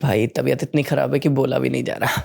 भाई तबीयत इतनी खराब है कि बोला भी नहीं जा रहा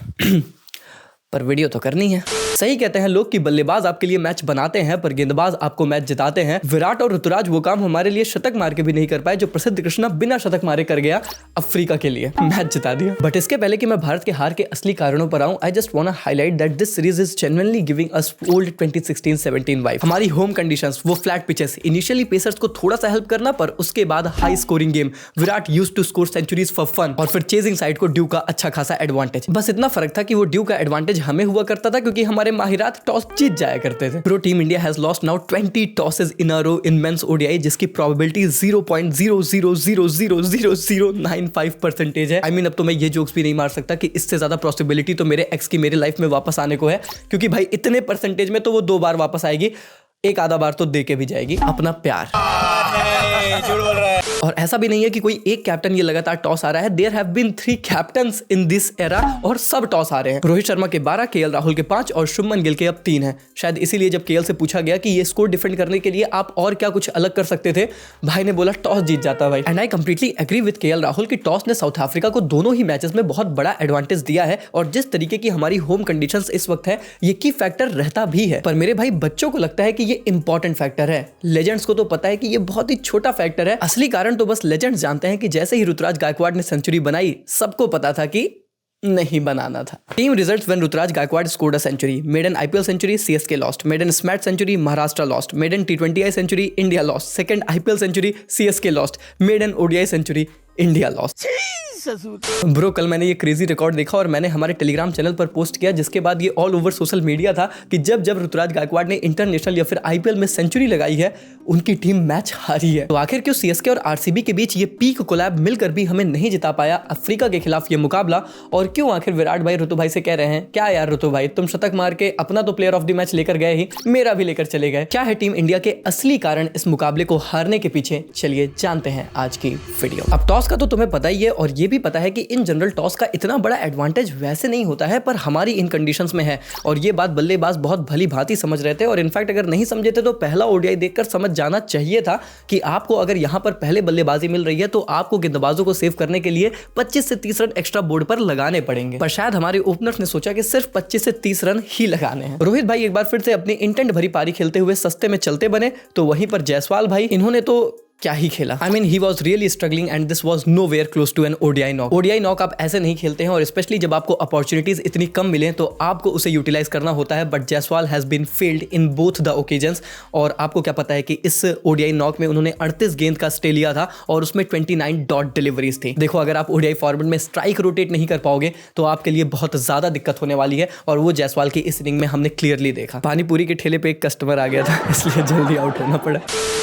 पर वीडियो तो करनी है। सही कहते हैं लोग कि बल्लेबाज आपके लिए मैच बनाते हैं पर गेंदबाज आपको मैच जिताते हैं। विराट और ऋतुराज वो काम हमारे लिए शतक मार के भी नहीं कर पाए जो प्रसिद्ध कृष्णा बिना शतक मारे कर गया अफ्रीका के लिए, मैच जिता दिया। बट इसके पहले कि मैं भारत के हार के असली कारणों पर आऊं, I just want to highlight that this series is genuinely giving us old 2016-17 vibe. हमारी होम कंडीशंस, वो फ्लैट पिचेस, इनिशियली पेसर्स को थोड़ा सा हेल्प करना पर उसके बाद high scoring game, Virat used to score centuries for fun और फिर चेजिंग साइड को ड्यू का अच्छा खासा एडवांटेज। बस इतना फर्क था कि वो ड्यू का एडवांटेज हमें हुआ करता था क्योंकि हमारे माहिरात टॉस जीत जाया करते थे। Pro team India has lost now 20 tosses in a row in men's ODI जिसकी प्रोबेबिलिटी 0.0000095% है। आई मीन अब तो मैं ये जोक्स भी नहीं मार सकता कि इससे ज्यादा पॉसिबिलिटी तो मेरे एक्स की मेरी लाइफ में वापस आने को है, क्योंकि भाई इतने परसेंटेज में तो वो 2 बार वापस आएगी, एक आधा बार तो दे के भी जाएगी अपना प्यार। और ऐसा भी नहीं है कि कोई एक कैप्टन ये लगातार टॉस आ रहा है। There have been 3 captains in this era और सब टॉस आ रहे हैं। रोहित शर्मा के 12, केएल राहुल के 5 और शुभमन गिल के अब 3 हैं। शायद इसीलिए जब केएल से पूछा गया कि ये स्कोर डिफेंड करने के लिए आप और क्या कुछ अलग कर सकते थे, भाई ने बोला टॉस जीत जाता भाई। And I completely agree with KL Rahul कि टॉस ने साउथ अफ्रीका को दोनों ही मैचेस में बहुत बड़ा एडवांटेज दिया है और जिस तरीके की हमारी होम कंडीशंस इस वक्त है ये की फैक्टर रहता भी है। पर मेरे भाई बच्चों को लगता है कि ये इंपॉर्टेंट फैक्टर है, लेजेंड्स को तो पता है कि ये बहुत ही छोटा फैक्टर है। असली कारण तो बस लेजेंड्स जानते हैं कि जैसे ही ऋतुराज गायकवाड़ ने सेंचुरी बनाई सबको पता था कि नहीं बनाना था। Team results when Rituraj Gaikwad scored a century, made an IPL century, CSK lost, made an SMAT century, Maharashtra lost, made an T20I century, India lost, second IPL century, CSK lost, made an ODI century, India lost. Bro कल मैंने ये crazy record देखा और मैंने हमारे Telegram channel पर post किया जिसके बाद ये ऑल ओवर सोशल मीडिया था कि जब जब ऋतुराज गायकवाड़ ने इंटरनेशनल या फिर आईपीएल में सेंचुरी लगाई है उनकी टीम मैच हारी है। तो आखिर क्यों सीएसके और आरसीबी के बीच ये पीक कोलैब मिलकर भी हमें नहीं जिता पाया अफ्रीका के खिलाफ ये मुकाबला, और क्यों आखिर विराट भाई ऋतु भाई से कह रहे हैं क्या यार ऋतु भाई तुम शतक मार के अपना तो प्लेयर ऑफ द मैच लेकर गए ही, मेरा भी लेकर चले गए। क्या है टीम इंडिया के असली कारण इस मुकाबले को हारने के पीछे, चलिए जानते हैं आज की वीडियो। अब टॉस का तो तुम्हें पता ही है और ये भी पता है कि इन जनरल टॉस का इतना बड़ा एडवांटेज वैसे नहीं होता है पर हमारी इन कंडीशंस में है और ये बात बल्लेबाज बहुत भली भांति समझ रहे थे। और इनफैक्ट अगर नहीं समझे थे तो पहला ओडीआई देखकर समझ जाना चाहिए था कि आपको अगर यहां पर पहले बल्लेबाजी मिल रही है तो आपको गेंदबाजों को सेव करने के लिए 25 से 30 रन एक्स्ट्रा बोर्ड पर लगाने पड़ेंगे। पर शायद हमारे ओपनर्स ने सोचा कि सिर्फ 25 से 30 रन ही लगाने हैं। रोहित भाई एक बार फिर से अपनी इंटेंट भरी पारी खेलते हुए सस्ते में चलते बने, तो वहीं पर जायसवाल भाई इन्होंने तो क्या ही खेला। I mean he was really struggling and this was nowhere close to an ODI knock. ODI knock आप ऐसे नहीं खेलते हैं और स्पेशली जब आपको अपॉर्चुनिटीज इतनी कम मिले तो आपको उसे यूटिलाइज करना होता है। But Jaiswal has been failed in both the occasions और आपको क्या पता है कि इस ओडीआई नॉक में उन्होंने 38 गेंद का स्टे लिया था और उसमें 29 डॉट डिलीवरीज थी। देखो अगर आप ओडीआई फॉर्मेट में स्ट्राइक रोटेट नहीं कर पाओगे तो आपके लिए बहुत ज्यादा दिक्कत होने वाली है और वो जायसवाल की इस इनिंग में हमने क्लियरली देखा। पानीपुरी के ठेले पे एक कस्टमर आ गया था इसलिए जल्दी आउट होना पड़ा।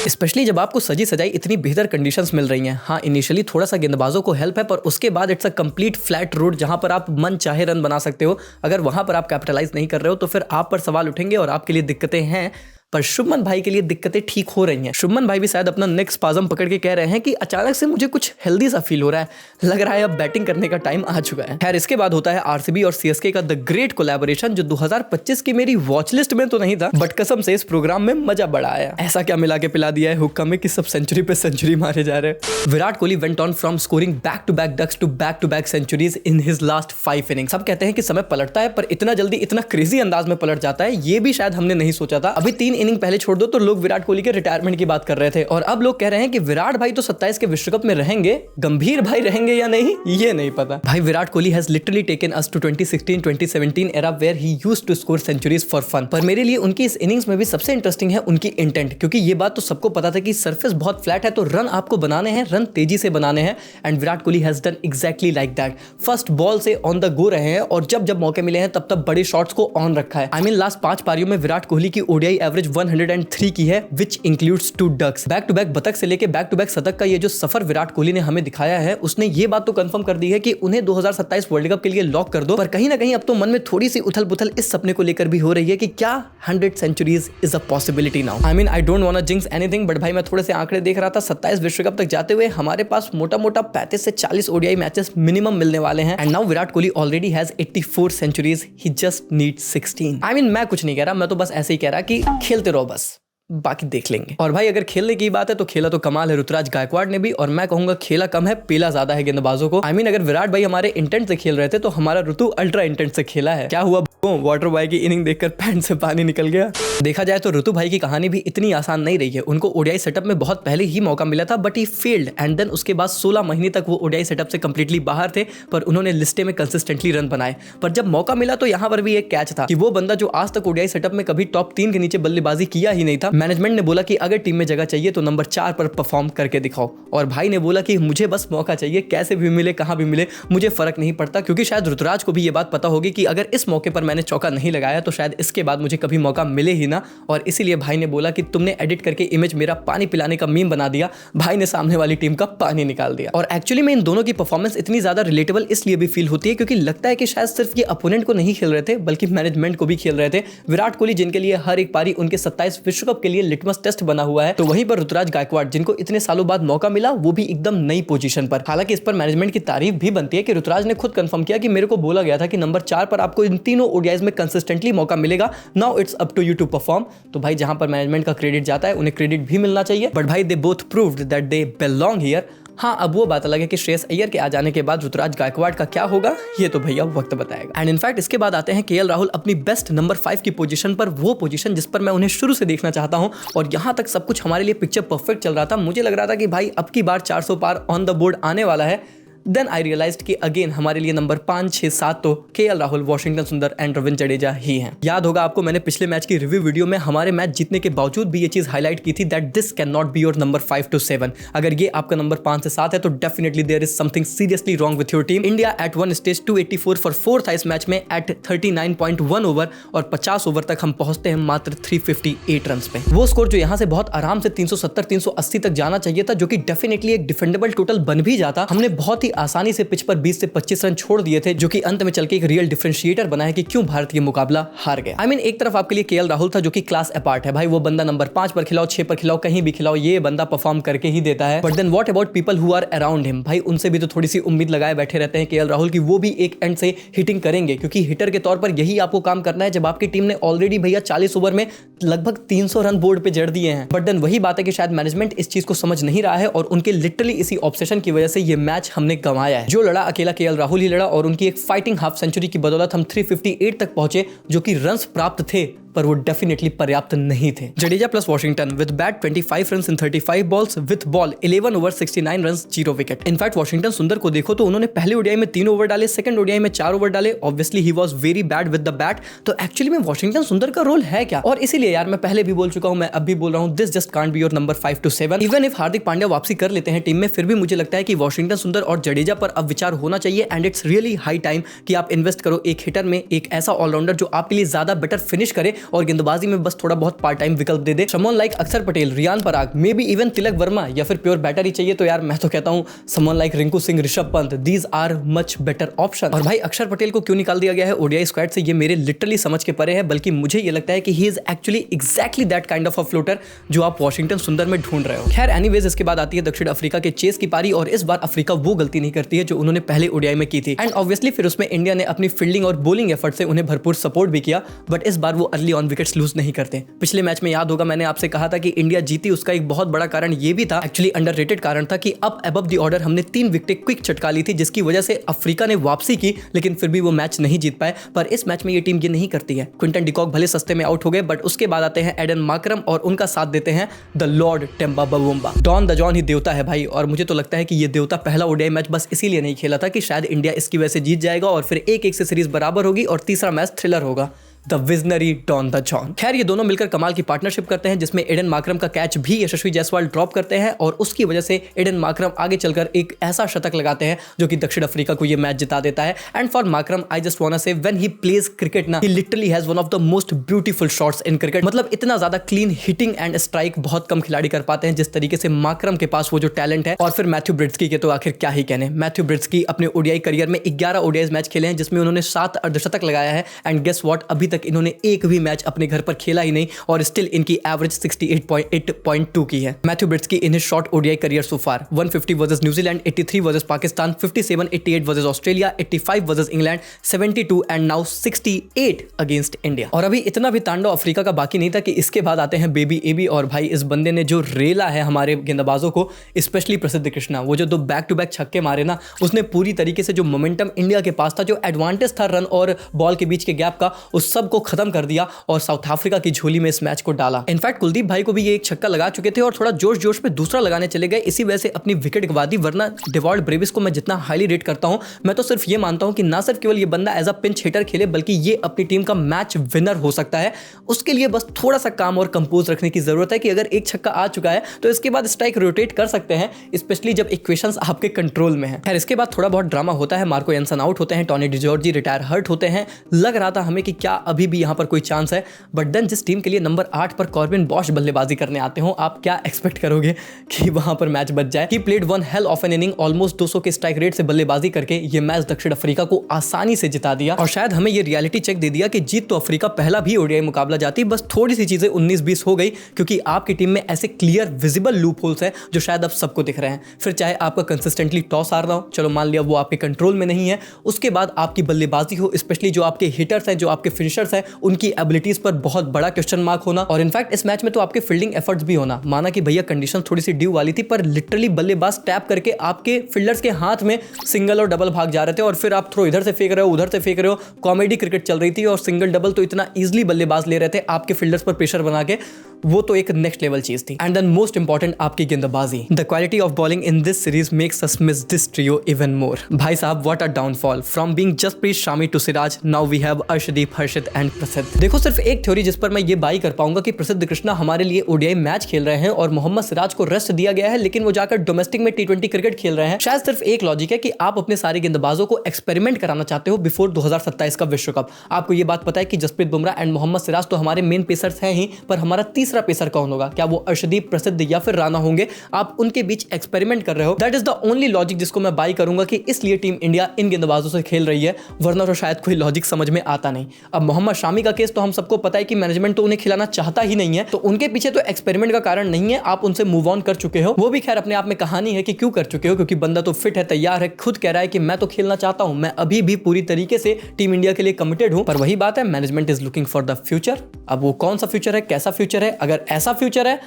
स्पेशली जब आपको सजी सजाई इतनी बेहतर कंडीशंस मिल रही हैं। हाँ इनिशियली थोड़ा सा गेंदबाजों को हेल्प है पर उसके बाद it's a complete flat road जहां पर आप मन चाहे रन बना सकते हो। अगर वहां पर आप कैपिटलाइज नहीं कर रहे हो तो फिर आप पर सवाल उठेंगे और आपके लिए दिक्कतें हैं। पर शुभमन भाई के लिए दिक्कतें ठीक हो रही हैं। शुभमन भाई भी शायद अपना नेक्स्ट स्पाज़म पकड़ के कह रहे हैं कि अचानक से मुझे कुछ हेल्दी सा फील हो रहा है, लग रहा है अब बैटिंग करने का टाइम आ चुका है। खैर इसके बाद होता है आरसीबी और सीएसके का द ग्रेट कोलैबोरेशन जो 2025 की मेरी वॉच लिस्ट में तो नहीं था बट कसम से इस प्रोग्राम में मजा बड़ा आया। ऐसा क्या मिला के पिला दिया है हुक्का में कि सब सेंचुरी पे सेंचुरी मारे जा रहे हैं। Virat Kohli went on from scoring back to back ducks to back centuries in his last 5 innings. सब कहते हैं कि समय पलटता है पर इतना जल्दी इतना क्रेजी अंदाज में पलट जाता है ये भी शायद हमने नहीं सोचा था। अभी 3 इनिंग पहले छोड़ दो तो लोग विराट कोहली के रिटायरमेंट की बात कर रहे थे और अब लोग कह रहे हैं कि विराट भाई तो 27 के विश्व कप में रहेंगे, गंभीर भाई रहेंगे या नहीं ये नहीं पता। भाई Virat Kohli has literally taken us to 2016-2017 era where he used to score centuries for fun. पर मेरे लिए उनकी इस इनिंग्स में भी सबसे इंटरेस्टिंग है उनकी इंटेंट, क्योंकि ये बात तो सबको पता था कि सरफेस बहुत फ्लैट है तो रन आपको बनाने हैं, रन तेजी से बनाने हैं and Virat Kohli has done exactly like that. First ball से ऑन द गो रहे हैं और जब जब मौके मिले हैं तब तब बड़े शॉट्स को ऑन रखा है। आई मीन लास्ट 5 पारियों में विराट कोहली की ओडीआई एवरेज 103 की है which includes 2 ducks. Back to back बतख से लेके बैक टू बैक शतक का ये जो सफर विराट कोहली ने हमें दिखाया है उसने ये बात तो कंफर्म कर दी है कि उन्हें 2027 वर्ल्ड कप के लिए लॉक कर दो। पर कहीं ना कहीं अब तो मन में थोड़ी सी उथल पुथल इस सपने को लेकर भी हो रही है कि क्या 100 centuries is a possibility now. I mean I don't want to jinx anything but भाई मैं थोड़े से आंकड़े देख रहा था 27 विश्व कप तक जाते हुए हमारे पास मोटा मोटा 35 से 40 ओडीआई मैचेस मिनिमम मिलने वाले हैं and now Virat Kohli already has 84 centuries, he just needs 16। I mean मैं कुछ नहीं कह रहा, मैं तो बस ऐसे ही कह रहा कि खेलते रहो बस। बाकी देख लेंगे। और भाई अगर खेलने की बात है तो खेला तो कमाल है ऋतुराज गायकवाड़ ने भी, और मैं कहूंगा खेला कम है पेला ज्यादा है गेंदबाजों को। आई मीन अगर विराट भाई हमारे इंटेंट से खेल रहे थे तो हमारा ऋतु अल्ट्रा इंटेंट से खेला है। क्या हुआ वाटर बॉय की इनिंग देखकर पैंट से पानी निकल गया। देखा जाए तो ऋतु भाई की कहानी भी इतनी आसान नहीं रही है। उनको ओडीआई सेटअप में बहुत पहले ही मौका मिला था but he failed, and then उसके बाद 16 महीने तक वो ओडीआई सेटअप से कंप्लीटली बाहर थे, पर उन्होंने लिस्टे में कंसिस्टेंटली रन बनाए। पर जब मौका मिला तो यहाँ पर भी एक कैच था कि वो बंदा जो आज तक ओडीआई सेटअप में कभी टॉप 3 के नीचे बल्लेबाजी किया ही नहीं था, मैनेजमेंट ने बोला कि अगर टीम में जगह चाहिए तो नंबर 4 पर परफॉर्म करके दिखाओ। और भाई ने बोला कि मुझे बस मौका चाहिए, कैसे भी मिले कहां भी मिले मुझे फर्क नहीं पड़ता, क्योंकि शायद ऋतुराज को भी ये बात पता होगी कि अगर इस मौके पर मैंने चौका नहीं लगाया तो शायद इसके बाद मुझे कभी मौका मिले ही ना। और इसीलिए भाई ने बोला कि तुमने एडिट करके इमेज मेरा पानी पिलाने का मीम बना दिया। भाई ने सामने वाली टीम का पानी निकाल दिया। और एक्चुअली में इन दोनों की परफॉर्मेंस इतनी ज्यादा रिलेटेबल इसलिए भी फील होती है क्योंकि लगता है कि शायद सिर्फ ये अपोनेंट को नहीं खेल रहे थे बल्कि मैनेजमेंट को भी खेल रहे थे। विराट कोहली जिनके लिए हर एक पारी उनके 27 विश्व कप के लिए लिटमस टेस्ट बना हुआ है, तो वहीं पर ऋतुराज गायकवाड़ जिनको इतने सालों बाद मौका मिला वो भी एकदम नई पोजीशन पर। हालांकि इस पर मैनेजमेंट की तारीफ भी बनती है कि ऋतुराज ने खुद कंफर्म किया कि मेरे को बोला गया था कि नंबर 4 पर आपको इन तीनों ओडीआईज में कंसिस्टेंटली मौका मिलेगा, now it's up to you to perform. तो भाई जहां पर मैनेजमेंट का क्रेडिट जाता है उन्हें क्रेडिट भी मिलना चाहिए, बट भाई they both proved that they belong here. हाँ, अब वो बात अलग है कि श्रेयस अय्यर के आ जाने के बाद ऋतुराज गायकवाड़ का क्या होगा ये तो भैया वक्त बताएगा। एंड इनफैक्ट इसके बाद आते हैं केएल राहुल अपनी बेस्ट नंबर 5 की पोजीशन पर, वो पोजीशन जिस पर मैं उन्हें शुरू से देखना चाहता हूं। और यहां तक सब कुछ हमारे लिए पिक्चर परफेक्ट चल रहा था, मुझे लग रहा था कि भाई अब की बार 400 पार ऑन द बोर्ड आने वाला है। देन आई रियलाइज्ड कि अगेन हमारे लिए नंबर 5, 6, 7 तो केएल राहुल, वाशिंगटन सुंदर एंड रविंद्र जडेजा ही हैं। याद होगा आपको मैंने पिछले मैच की रिव्यू वीडियो में हमारे मैच जीतने के बावजूद भी ये चीज हाईलाइट की थी that this can not be your number 5 to 7। अगर ये आपका नंबर 5 से 7 है तो definitely there is something seriously wrong with your team. India at one stage 284 for 4th इस मैच में एट 39.1 ओवर, और 50 ओवर तक हम पहुंचते हैं मात्र 358 रन पे। वो स्कोर जो यहाँ से बहुत आराम से 370, 380 तक जाना चाहिए था, जो कि डेफिनेटली एक डिफेंडेबल टोटल बन भी जाता। हमने बहुत ही आसानी से पिच 20 से 25 रन छोड़ दिए थे, जो कि अंत में चल के एक रियल डिफरेंशिएटर बना है कि क्यों भारत ये मुकाबला हार गया। आई मीन एक तरफ आपके लिए केएल राहुल था जो कि क्लास अपार्ट है। भाई वो बंदा नंबर 5 पर खिलाओ, 6 पर खिलाओ, कहीं भी खिलाओ, ये बंदा परफॉर्म करके ही देता है। But then what about people who are around him? भाई उनसे भी तो थोड़ी सी उम्मीद लगाए बैठे रहते हैं केएल राहुल की वो भी एक एंड से हिटिंग करेंगे, क्योंकि हिटर के तौर पर यही आपको काम करना है जब आपकी टीम ने ऑलरेडी भैया 40 ओवर में लगभग 300 रन बोर्ड पे जड़ दिए हैं। बट देन वही बात है कि शायद मैनेजमेंट इस चीज को समझ नहीं रहा है और उनके लिटरली इसी ऑब्सेशन की वजह से ये मैच हमने गंवाया है। जो लड़ा अकेला केएल राहुल ही लड़ा, और उनकी एक फाइटिंग हाफ सेंचुरी की बदौलत हम 358 तक पहुंचे, जो कि रन्स प्राप्त थे पर वो डेफिनेटली पर्याप्त नहीं थे। Jadeja plus Washington with bat 25 runs in 35 balls, with ball 11 over 69 runs, 0 wicket. In fact Washington सुंदर को देखो तो उन्होंने पहले ओडीआई में 3 ओवर डाले, सेकंड ओडीआई में 4 ओवर डाले। Obviously he was very bad with the bat. तो एक्चुअली में वॉशिंगटन सुंदर का रोल है क्या? और इसीलिए यार मैं पहले भी बोल चुका हूं, मैं अब भी बोल रहा हूं, this just can't be your number 5 to 7। Even if Hardik Pandya वापसी कर लेते हैं टीम में, फिर भी मुझे लगता है कि वॉशिंगटन सुंदर और जडेजा पर अब विचार होना चाहिए। And it's really high time कि आप इन्वेस्ट करो एक हिटर में, एक ऐसा ऑलराउंडर जो आपके लिए ज्यादा बेटर फिनिश करे और गेंदबाजी में बस थोड़ा बहुत पार्ट टाइम विकल्प दे दे। समवन लाइक अक्षर Patel, Riyan Parag, may be even Tilak Varma, या फिर प्योर बैटर ही चाहिए तो यार मैं तो कहता हूं someone like Rinku Singh, Rishabh Pant, these are much better option. और भाई अक्षर पटेल को क्यों निकाल दिया गया है ओडीआई स्क्वाड से, ये मेरे लिटरली समझ के परे है, बल्कि मुझे ये लगता है कि he is actually exactly that kind of a floater जो आप वॉशिंगटन सुंदर में ढूंढ रहे हो। खैर एनीवेज इसके बाद आती है दक्षिण अफ्रीका के चेस की पारी, और इस बार अफ्रीका वो गलती नहीं करती है जो उन्होंने पहले ओडीआई में की थी। एंड ऑब्वियसली फिर उसमें इंडिया ने अपनी फील्डिंग और बॉलिंग एफर्ट से उन्हें भरपूर सपोर्ट भी किया, बट इस बार वो अर्ली ऑन विकेट्स लूज नहीं करते। पिछले मैच में याद होगा मैंने आपसे कहा था कि इंडिया जीती, उसका एक बहुत बड़ा कारण ये भी था, एक्चुअली अंडररेटेड कारण था, कि अब अबव द ऑर्डर हमने 3 विकेट क्विक चटका ली थी, जिसकी वजह से अफ्रीका ने वापसी की, लेकिन फिर भी वो मैच नहीं जीत पाए। पर इस मैच में ये टीम ये नहीं करती है। क्विंटन डिकॉक भले सस्ते में आउट हो गए, बट उसके बाद आते हैं एडन मार्करम और उनका साथ देते हैं the lord Temba Bavuma. Don the John ही देवता है भाई, और मुझे तो लगता है कि ये देवता पहला ओडीआई मैच बस इसीलिए नहीं खेला था कि शायद इंडिया इसकी वजह से जीत जाएगा और फिर 1-1 से सीरीज बराबर होगी और तीसरा मैच थ्रिलर होगा। The visionary Don the John. खैर ये दोनों मिलकर कमाल की पार्टनरशिप करते हैं, जिसमें एडन मार्करम का कैच भी यशस्वी जायसवाल ड्रॉप करते हैं, और उसकी वजह से एडन मार्करम आगे चलकर एक ऐसा शतक लगाते हैं जो कि दक्षिण अफ्रीका को ये मैच जिता देता है। And for Markram I just want to say when he plays cricket ना, he literally has one of the most beautiful shots in cricket. मतलब इतना ज्यादा क्लीन हिटिंग एंड स्ट्राइक बहुत कम खिलाड़ी कर पाते हैं जिस तरीके से मार्करम के पास वो जो टैलेंट है। और फिर मैथ्यू ब्रिड्सकी के तो आखिर क्या ही कहने। मैथ्यू ब्रिड्सकी अपने ओडीआई करियर में 11 ओडीआई मैच खेले हैं, जिसमें उन्होंने 7 अर्धशतक लगाया है। एंड गेस व्हाट, अभी तक इन्होंने एक भी मैच अपने घर पर खेला ही नहीं और स्टिल इनकी एवरेज 68.2 की है। Matthew Breetzke in his short ODI career so far 150 versus न्यूजीलैंड, 83 versus Pakistan, 57, 88 versus Australia, 85 versus England, 72 and now 68 against India. और अभी इतना भी तांडव अफ्रीका का बाकी नहीं था कि इसके बाद आते हैं बेबी एबी। और भाई इस बंदे ने जो रेला है हमारे गेंदबाजों को, स्पेशली प्रसिद्ध कृष्णा, वो जो 2 बैक टू बैक छक्के मारे ना, उसने पूरी तरीके से जो मोमेंटम इंडिया के पास था, जो एडवांटेज था रन और बॉल के बीच के गैप का, उस सब को खत्म कर दिया और साउथ अफ्रीका की झोली में इस मैच को डाला। इनफैक्ट कुलदीप भाई को भी ये एक छक्का लगा चुके थे और थोड़ा जोश जोश में दूसरा लगाने चले गए, इसी वजह से अपनी विकेट गवा दी। वरना डेवॉल्ड ब्रेविस को मैं जितना हाईली रेट करता हूं, मैं तो सिर्फ ये मानता हूं कि ना सिर्फ केवल ये बंदा एज अ पिंच हिटर खेले, बल्कि ये अपनी टीम का मैच विनर हो सकता है। उसके लिए बस थोड़ा सा काम और कंपोज रखने की जरूरत है कि अगर एक छक्का आ चुका है तो इसके बाद स्ट्राइक रोटेट कर सकते हैं, स्पेशली जब इक्वेशंस आपके कंट्रोल में है। खैर इसके बाद थोड़ा बहुत ड्रामा होता है, मार्को एंसन आउट होते हैं, टॉनी डिजॉर्जी रिटायर हर्ट होते हैं। लग रहा था हमें कि क्या अभी भी यहां पर कोई चांस है, बट देन जिस टीम के लिए नंबर 8 पर कॉर्बिन बॉश बल्लेबाजी करने आते हो, आप क्या एक्सपेक्ट करोगे कि वहां पर मैच बच जाए। He played one hell of N inning, almost 200 के स्ट्राइक रेट से बल्लेबाजी करके ये मैच दक्षिण अफ्रीका को आसानी से जिता दिया और शायद हमें ये रियलिटी चेक दे दिया कि जीत तो अफ्रीका पहला भी ओडीआई मुकाबला जाती, बस थोड़ी सी चीजें 19-20 हो गई क्योंकि आपकी टीम में ऐसे क्लियर विजिबल लूप होल्स हैं जो शायद अब सबको दिख रहे हैं। फिर चाहे आपका कंसिस्टेंटली टॉस हारना हो, चलो मान लिया वो आपके कंट्रोल में नहीं है, उसके बाद आपकी बल्लेबाजी हो, स्पेशली जो आपके हिटर्स हैं, जो आपके फिनिशर्स हैं, उनकी एबिलिटीज पर बहुत बड़ा क्वेश्चन मार्क होना। और इनफैक्ट इस मैच में तो आपके फील्डिंग एफर्ट्स भी होना, माना कि भैया कंडीशन थोड़ी सी ड्यू वाली थी, पर लिटरली बल्लेबाज टैप करके आपके फील्डर्स के हाथ में सिंगल और डबल भाग जा रहे थे और फिर आप थ्रो इधर से फेंक रहे हो, उधर से फेंक रहे हो। कॉमेडी क्रिकेट चल रही थी और सिंगल डबल तो इतना इजीली बल्लेबाज ले रहे थे आपके फील्डर्स पर प्रेशर बना के, वो तो एक नेक्स्ट लेवल चीज थी। एंड देन मोस्ट इंपॉर्टेंट आपकी गेंदबाजी, the quality of bowling in this series makes us miss this trio even more. भाई साहब what a downfall, from being Jasprit Shami to Siraj, now we have Arshdeep, Harshit and Prasidh. देखो सिर्फ एक थ्योरी जिस पर मैं ये बाई कर पाऊंगा कि प्रसिद्ध कृष्णा हमारे लिए ओडीआई मैच खेल रहे हैं और मोहम्मद सिराज को रेस्ट दिया गया है, लेकिन वो जाकर डोमेस्टिक में टी20 क्रिकेट खेल रहे हैं। शायद सिर्फ एक लॉजिक है कि आप अपने सारे गेंदबाजों को एक्सपेरिमेंट कराना चाहते हो बिफोर 2027 का विश्व कप। आपको ये बात पता है कि जसप्रीत बुमराह एंड मोहम्मद सिराज तो हमारे मेन पेसर्स हैं ही, पर हमारा तीसरा पेसर कौन होगा? क्या वो अर्शदीप, प्रसिद्ध या फिर राणा होंगे? आप उनके बीच एक्सपेरिमेंट कर रहे हो। That is the only logic जिसको मैं बाई करूंगा कि इसलिए टीम इंडिया इन गेंदबाजों से खेल रही है, वरना तो शायद कोई लॉजिक समझ में आता नहीं। अब मोहम्मद शामी का केस तो हम सबको पता है कि मैनेजमेंट तो उन्हें खिलाना चाहता ही नहीं है, तो उनके पीछे तो एक्सपेरिमेंट का कारण नहीं है, आप उनसे मूव ऑन कर चुके हो। वो भी खैर अपने आप में कहानी है कि क्यों कर चुके हो, क्योंकि बंदा तो फिट है, तैयार है, खुद कह रहा है कि मैं तो खेलना चाहता हूं, मैं अभी भी पूरी तरीके से टीम इंडिया के लिए कमिटेड हूं। पर वही बात है, management is looking for the future. अब वो कौन सा फ्यूचर है, कैसा फ्यूचर है? अगर ऐसा फ्यूचर है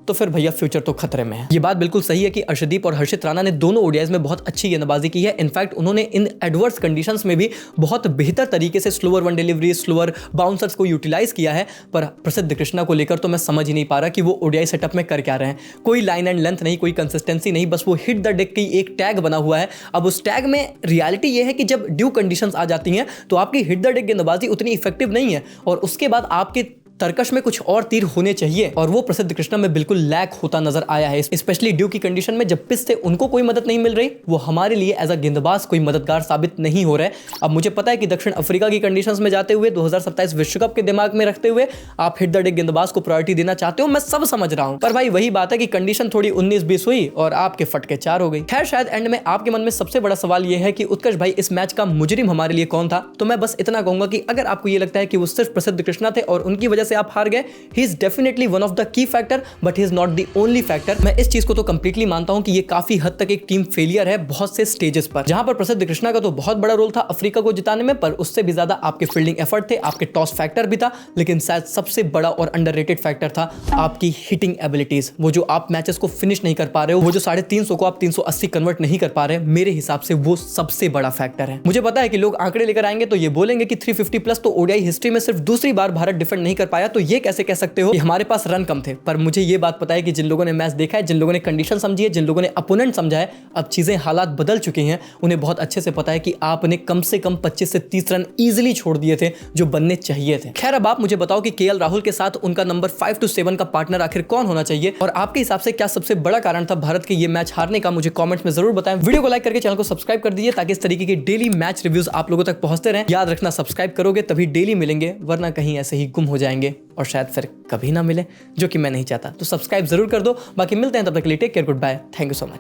तो फिर भैया फ्यूचर तो खतरे में है। ये बात बिल्कुल सही है कि अर्शदीप और हर्षित राणा ने दोनों ओडीआईज में बहुत अच्छी गेंदबाजी की है। इनफैक्ट उन्होंने इन एडवर्स कंडीशंस में भी बहुत बेहतर तरीके से slower one delivery, slower bouncers को यूटिलाइज किया है। पर प्रसिद्ध कृष्णा को लेकर तो मैं समझ ही नहीं पा रहा कि वो ओडीआई सेटअप में कर क्या रहे हैं। कोई लाइन एंड लेंथ नहीं, कोई कंसिस्टेंसी नहीं, बस वो हिट द डेक की एक टैग बना हुआ है। अब उस टैग में रियलिटी ये है कि जब ड्यू कंडीशंस आ जाती हैं तो आपकी हिट द डेक गेंदबाजी उतनी इफेक्टिव नहीं है और उसके बाद आपके तरकश में कुछ और तीर होने चाहिए, और वो प्रसिद्ध कृष्णा में बिल्कुल लैक होता नजर आया है। स्पेशली ड्यू की कंडीशन में जब पिच से उनको कोई मदद नहीं मिल रही, वो हमारे लिए एज अ गेंदबाज कोई मददगार साबित नहीं हो रहा है। अब मुझे पता है कि दक्षिण अफ्रीका की कंडीशंस में जाते हुए 2027 विश्व कप के दिमाग में रखते हुए आप हिट द डेक गेंदबाज को प्रायोरिटी देना चाहते हो, मैं सब समझ रहा हूं, पर भाई वही बात है कि कंडीशन थोड़ी 19-20 हुई और आपके फटके 4 हो गई। खैर शायद एंड में आपके मन में सबसे बड़ा सवाल यह है कि उत्कर्ष भाई इस मैच का मुजरिम हमारे लिए कौन था? तो मैं बस इतना कहूंगा कि अगर आपको यह लगता है कि वो सिर्फ प्रसिद्ध कृष्णा थे और उनकी वजह से आप हार गए, he is definitely one of the key factor, but he is not the only factor। मैं इस चीज को तो कंप्लीटली मानता हूं कि ये काफी हद तक एक टीम फेलियर है बहुत से स्टेजेस पर, जहां पर प्रसिद्ध कृष्णा का तो बहुत बड़ा रोल था अफ्रीका को जिताने में, पर उससे भी ज्यादा आपके फील्डिंग एफर्ट थे, आपके टॉस फैक्टर भी था, लेकिन शायद सबसे बड़ा और अंडररेटेड फैक्टर था आपकी हिटिंग एबिलिटीज। वो जो आप मैचेस को फिनिश नहीं कर पा रहे हो, वो जो 350 को आप 380 कन्वर्ट नहीं कर पा रहे, मेरे हिसाब से वो सबसे बड़ा फैक्टर है। मुझे पता है कि लोग आंकड़े लेकर आएंगे तो ये बोलेंगे कि 350 प्लस तो ओडीआई हिस्ट्री में सिर्फ दूसरी बार भारत डिफेंड नहीं कर पाया, तो ये कैसे कह सकते हो कि हमारे पास रन कम थे? पर मुझे ये बात पता है कि जिन लोगों ने मैच देखा है, जिन लोगों ने कंडीशन समझी है, जिन लोगों ने अपोनेंट समझा है, अब चीजें हालात बदल चुके हैं, उन्हें बहुत अच्छे से पता है कि आपने कम से कम 25 से 30 रन इजीली छोड़ दिए थे जो बनने चाहिए थे। खैर अब आप मुझे बताओ कि केएल राहुल के साथ उनका नंबर 5 to 7 का पार्टनर आखिर कौन होना चाहिए, और आपके हिसाब से क्या सबसे बड़ा कारण था भारत के ये मैच हारने का? मुझे कमेंट्स में जरूर बताएं। वीडियो को लाइक करके चैनल को सब्सक्राइब कर दीजिए ताकि इस तरीके के डेली मैच रिव्यूज आप लोगों तक पहुंचते रहें। याद रखना सब्सक्राइब करोगे तभी डेली मिलेंगे, वरना कहीं ऐसे ही गुम हो जाएंगे और शायद फिर कभी ना मिले, जो कि मैं नहीं चाहता। तो सब्सक्राइब जरूर कर दो। बाकी मिलते हैं तब तक के लिए, take care, goodbye, thank you so much.